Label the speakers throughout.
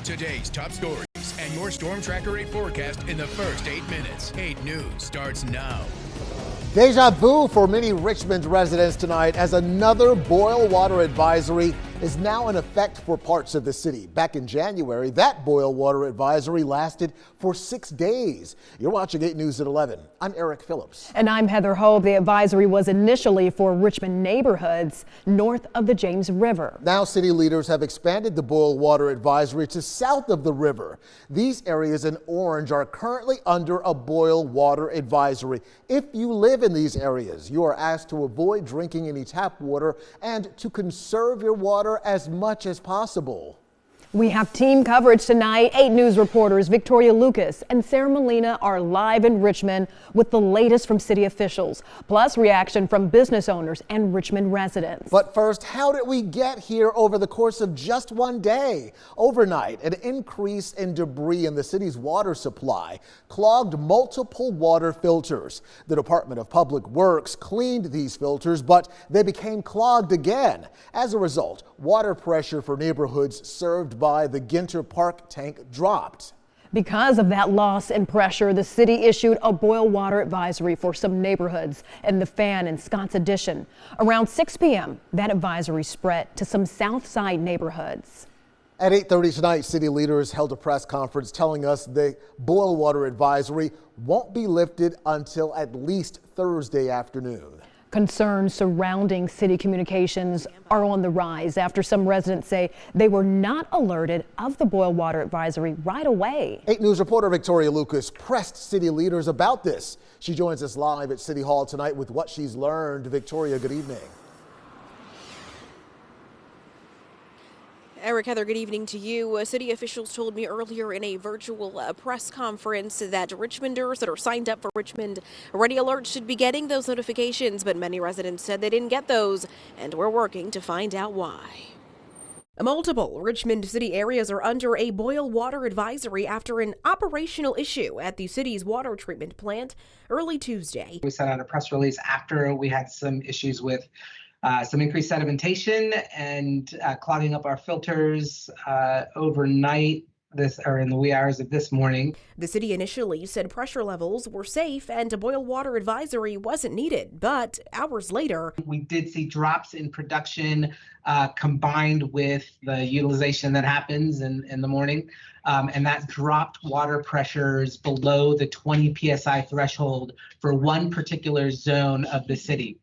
Speaker 1: Today's top stories and your Storm Tracker 8 forecast in the first 8 minutes. 8 News starts now.
Speaker 2: Deja vu for many Richmond residents tonight as another boil water advisory is now in effect for parts of the city. Back in January, that boil water advisory lasted for 6 days. You're watching 8 News at 11. I'm Eric Phillips.
Speaker 3: And I'm Heather Hope. The advisory was initially for Richmond neighborhoods north of the James River.
Speaker 2: Now city leaders have expanded the boil water advisory to south of the river. These areas in orange are currently under a boil water advisory. If you live in these areas, you are asked to avoid drinking any tap water and to conserve your water as much as possible.
Speaker 3: We have team coverage tonight. 8 News reporters Victoria Lucas and Sarah Molina are live in Richmond with the latest from city officials, plus reaction from business owners and Richmond residents.
Speaker 2: But first, how did we get here over the course of just one day? Overnight, an increase in debris in the city's water supply clogged multiple water filters. The Department of Public Works cleaned these filters, but they became clogged again. As a result, water pressure for neighborhoods served by the Ginter Park tank dropped.
Speaker 3: Because of that loss in pressure, the city issued a boil water advisory for some neighborhoods in the Fan and Scott's Addition. Around 6 p.m., that advisory spread to some South Side neighborhoods.
Speaker 2: At 8:30 tonight, city leaders held a press conference telling us the boil water advisory won't be lifted until at least Thursday afternoon.
Speaker 3: Concerns surrounding city communications are on the rise after some residents say they were not alerted of the boil water advisory right away.
Speaker 2: 8 News reporter Victoria Lucas pressed city leaders about this. She joins us live at City Hall tonight with what she's learned. Victoria, good evening.
Speaker 4: Eric, Heather, good evening to you. City officials told me earlier in a virtual press conference that Richmonders that are signed up for Richmond Ready Alerts should be getting those notifications, but many residents said they didn't get those, and we're working to find out why. Multiple Richmond City areas are under a boil water advisory after an operational issue at the city's water treatment plant early Tuesday.
Speaker 5: We sent out a press release after we had some issues with some increased sedimentation and clogging up our filters overnight in the wee hours of this morning.
Speaker 4: The city initially said pressure levels were safe and a boil water advisory wasn't needed, but hours later,
Speaker 5: we did see drops in production combined with the utilization that happens in the morning, and that dropped water pressures below the 20 psi threshold for one particular zone of the city.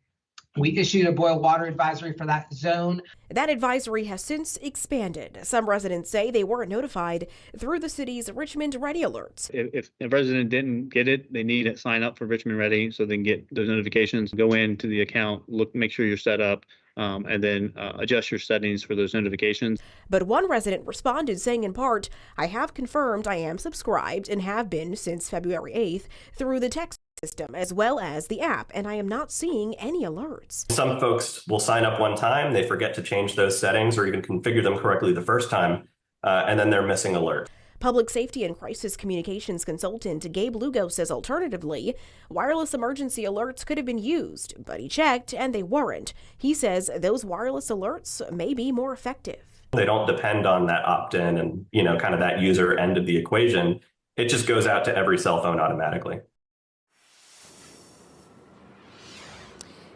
Speaker 5: We issued a boil water advisory for that zone.
Speaker 4: That advisory has since expanded. Some residents say they weren't notified through the city's Richmond Ready Alerts.
Speaker 6: If a resident didn't get it, they need to sign up for Richmond Ready so they can get those notifications. Go into the account, make sure you're set up, and then adjust your settings for those notifications.
Speaker 4: But one resident responded saying in part, "I have confirmed I am subscribed and have been since February 8th through the text system as well as the app, and I am not seeing any alerts."
Speaker 7: Some folks will sign up one time, they forget to change those settings or even configure them correctly the first time, and then they're missing alerts.
Speaker 4: Public safety and crisis communications consultant Gabe Lugo says alternatively, wireless emergency alerts could have been used, but he checked and they weren't. He says those wireless alerts may be more effective.
Speaker 7: They don't depend on that opt-in and, kind of that user end of the equation. It just goes out to every cell phone automatically.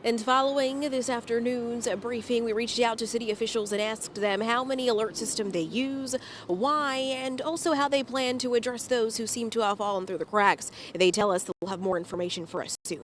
Speaker 4: And following this afternoon's briefing, we reached out to city officials and asked them how many alert system they use, why, and also how they plan to address those who seem to have fallen through the cracks. They tell us they'll have more information for us soon.